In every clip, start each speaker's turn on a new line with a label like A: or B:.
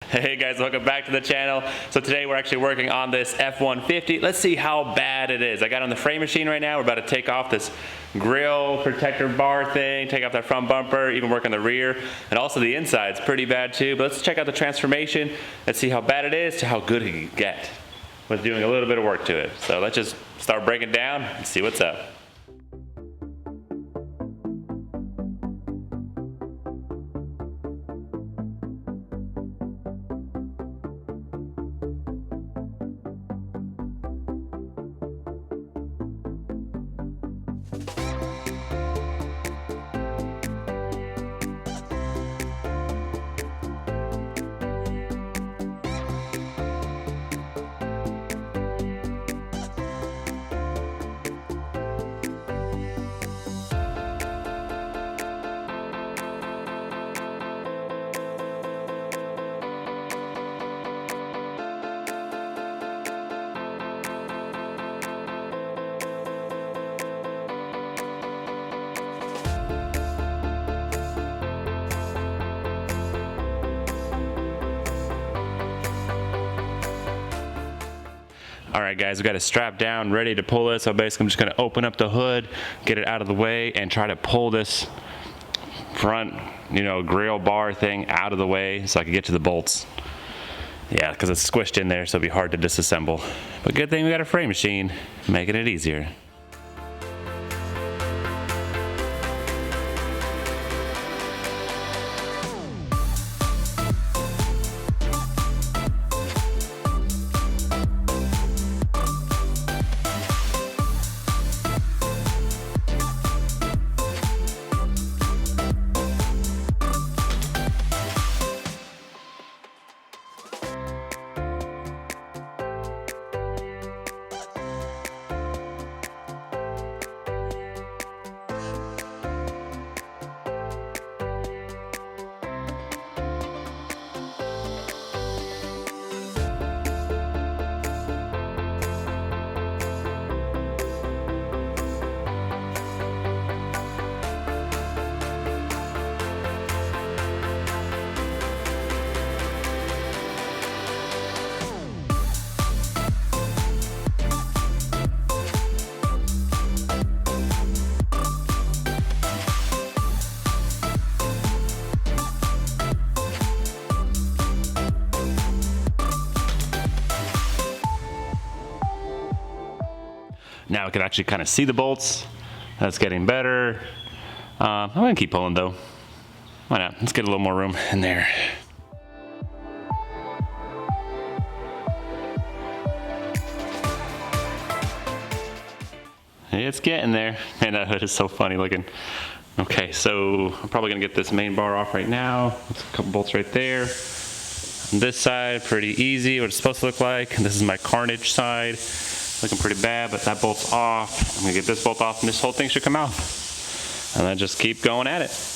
A: Hey guys, welcome back to the channel. So today we're actually working on this F150. Let's see how bad it is. I got on the frame machine right now. We're about to take off this grill protector bar thing, take off that front bumper, even work on the rear, and also the inside's pretty bad too. But let's check out the transformation. Let's see how bad it is to how good it can get with doing a little bit of work to it. So let's just start breaking down and see what's up. Alright guys, we got it strapped down, ready to pull it. So basically I'm just going to open up the hood, get it out of the way, and try to pull this front, grill bar thing out of the way so I can get to the bolts. Yeah, because it's squished in there, so it'll be hard to disassemble. But good thing we got a frame machine, making it easier. Now I can actually kind of see the bolts. That's getting better. I'm gonna keep pulling though. Why not? Let's get a little more room in there. It's getting there. Man, that hood is so funny looking. Okay, so I'm probably gonna get this main bar off right now. There's a couple bolts right there. On this side, pretty easy, what it's supposed to look like. This is my carnage side. Looking pretty bad, but that bolt's off. I'm gonna get this bolt off and this whole thing should come out. And then just keep going at it.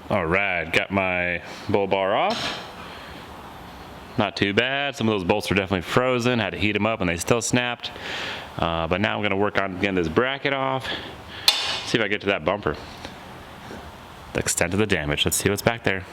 A: All right, got my bull bar off. Not too bad. Some of those bolts were definitely frozen. Had to heat them up and they still snapped. But now I'm gonna work on getting this bracket off. See if I get to that bumper. The extent of the damage. Let's see what's back there.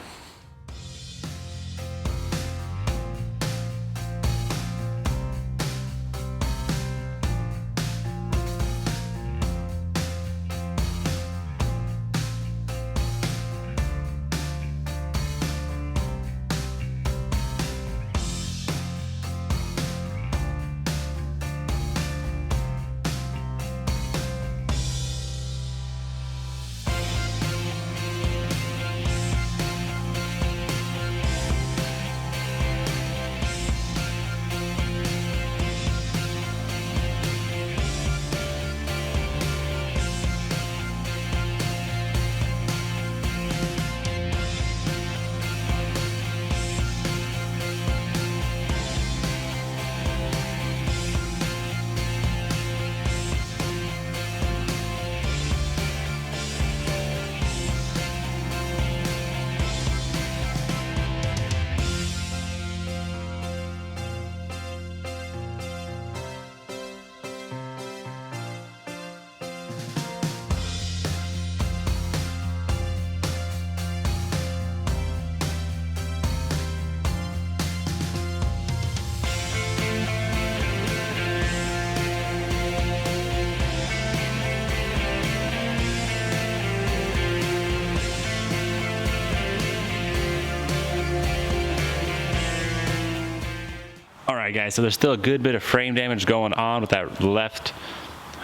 A: All right, guys, so there's still a good bit of frame damage going on with that left,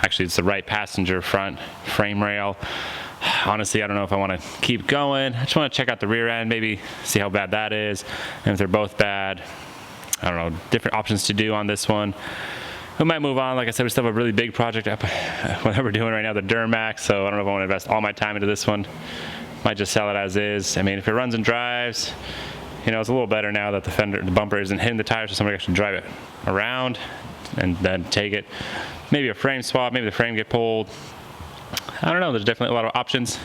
A: actually it's the right passenger front frame rail. Honestly, I don't know if I want to keep going. I just want to check out the rear end, maybe see how bad that is. And if they're both bad, I don't know, different options to do on this one. We might move on. Like I said, we still have a really big project up, what we're doing right now, the Duramax, so I don't know if I want to invest all my time into this one. Might just sell it as is. I mean, if it runs and drives, you know, it's a little better now that the bumper isn't hitting the tires, so somebody can actually drive it around and then take it. Maybe a frame swap, maybe the frame get pulled. I don't know, there's definitely a lot of options.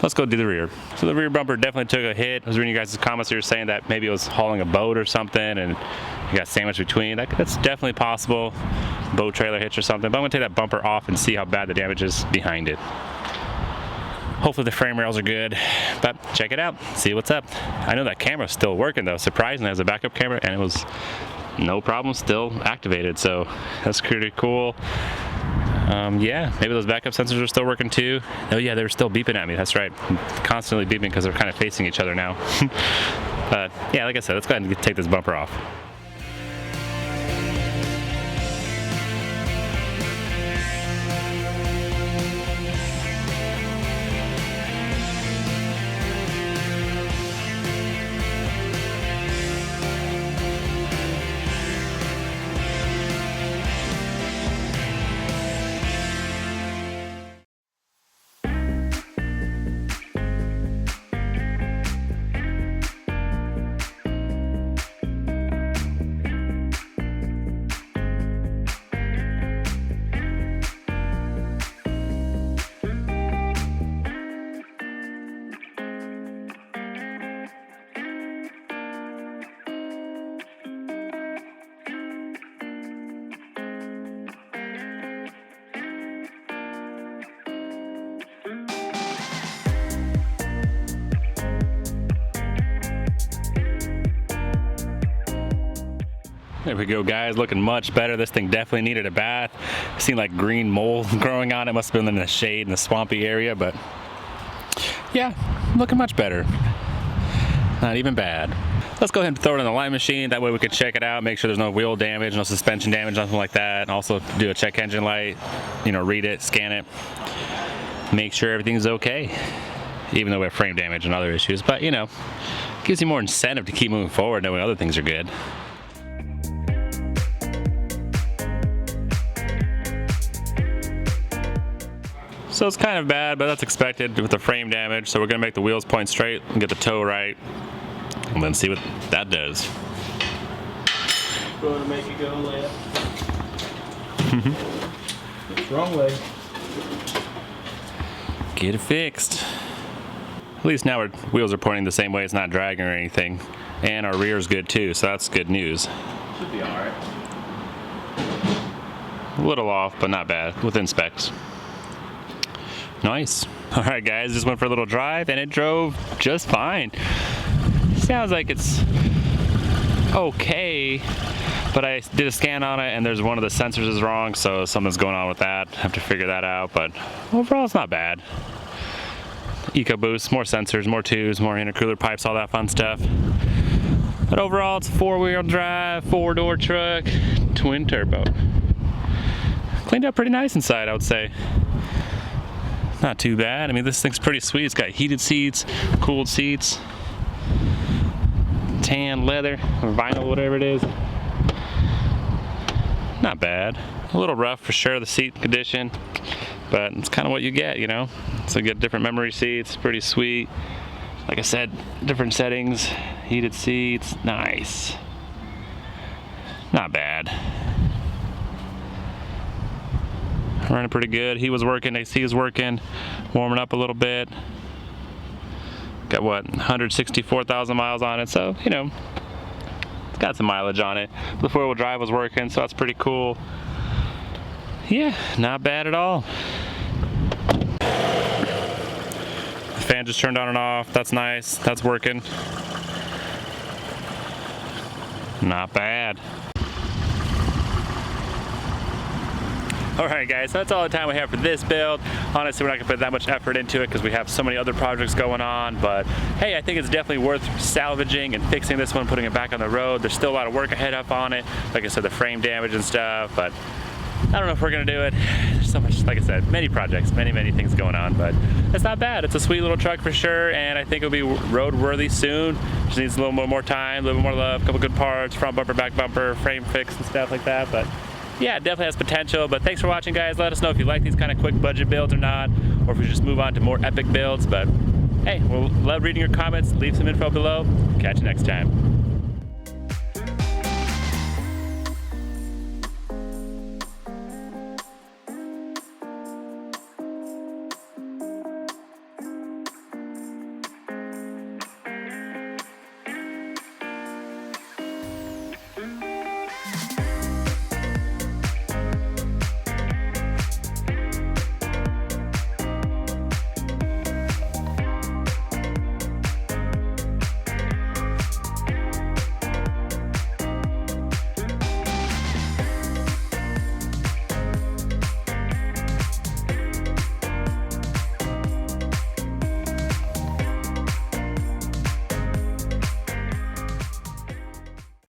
A: Let's go do the rear. So the rear bumper definitely took a hit. I was reading you guys' comments, you were saying that maybe it was hauling a boat or something and you got sandwiched between. That's definitely possible. Boat trailer hitch or something. But I'm gonna take that bumper off and see how bad the damage is behind it. Hopefully the frame rails are good, but check it out, see what's up. I know that camera's still working though, surprisingly, as a backup camera, and it was no problem, still activated, so that's pretty cool. Yeah, maybe those backup sensors are still working too. Oh yeah, they were still beeping at me, that's right. Constantly beeping because they're kind of facing each other now. But yeah, like I said, let's go ahead and take this bumper off. There we go, guys, looking much better. This thing definitely needed a bath. I've seen like green mold growing on it. Must have been in the shade in the swampy area, but yeah, looking much better. Not even bad. Let's go ahead and throw it in the line machine. That way we can check it out, make sure there's no wheel damage, no suspension damage, nothing like that. And also do a check engine light, you know, read it, scan it, make sure everything's okay. Even though we have frame damage and other issues, but you know, gives you more incentive to keep moving forward knowing other things are good. So it's kind of bad, but that's expected with the frame damage. So we're gonna make the wheels point straight and get the toe right, and then see what that does.
B: Going to make it go left. It's wrong way.
A: Get it fixed. At least now our wheels are pointing the same way, it's not dragging or anything. And our rear is good too, so that's good news.
B: Should be alright.
A: A little off, but not bad, within specs. Nice. All right, guys, just went for a little drive and it drove just fine. Sounds like it's okay, but I did a scan on it and there's one of the sensors is wrong, so something's going on with that. Have to figure that out, but overall it's not bad. Ecoboost, more sensors, more tubes, more intercooler pipes, all that fun stuff. But overall it's a 4-wheel drive, 4-door truck, twin turbo. Cleaned up pretty nice inside, I would say. Not too bad. I mean, this thing's pretty sweet. It's got heated seats, cooled seats, tan leather or vinyl, whatever it is. Not bad. A little rough for sure, the seat condition, but it's kind of what you get, you know. So you get different memory seats, pretty sweet. Like I said, different settings, heated seats, nice. Not bad. Running pretty good. He was working, AC was working, warming up a little bit. Got what, 164,000 miles on it, so you know, it's got some mileage on it. The 4-wheel drive was working, so that's pretty cool. Yeah, not bad at all. The fan just turned on and off, that's nice, that's working. Not bad. Alright guys, so that's all the time we have for this build. Honestly, we're not going to put that much effort into it because we have so many other projects going on, but hey, I think it's definitely worth salvaging and fixing this one, putting it back on the road. There's still a lot of work ahead up on it. Like I said, the frame damage and stuff, but I don't know if we're going to do it. There's so much, like I said, many projects, many things going on, but it's not bad. It's a sweet little truck for sure, and I think it'll be roadworthy soon. Just needs a little more time, a little more love, a couple good parts, front bumper, back bumper, frame fix and stuff like that, but yeah, it definitely has potential. But thanks for watching, guys. Let us know if you like these kind of quick budget builds or not, or if we just move on to more epic builds. But hey, we'll love reading your comments. Leave some info below. Catch you next time.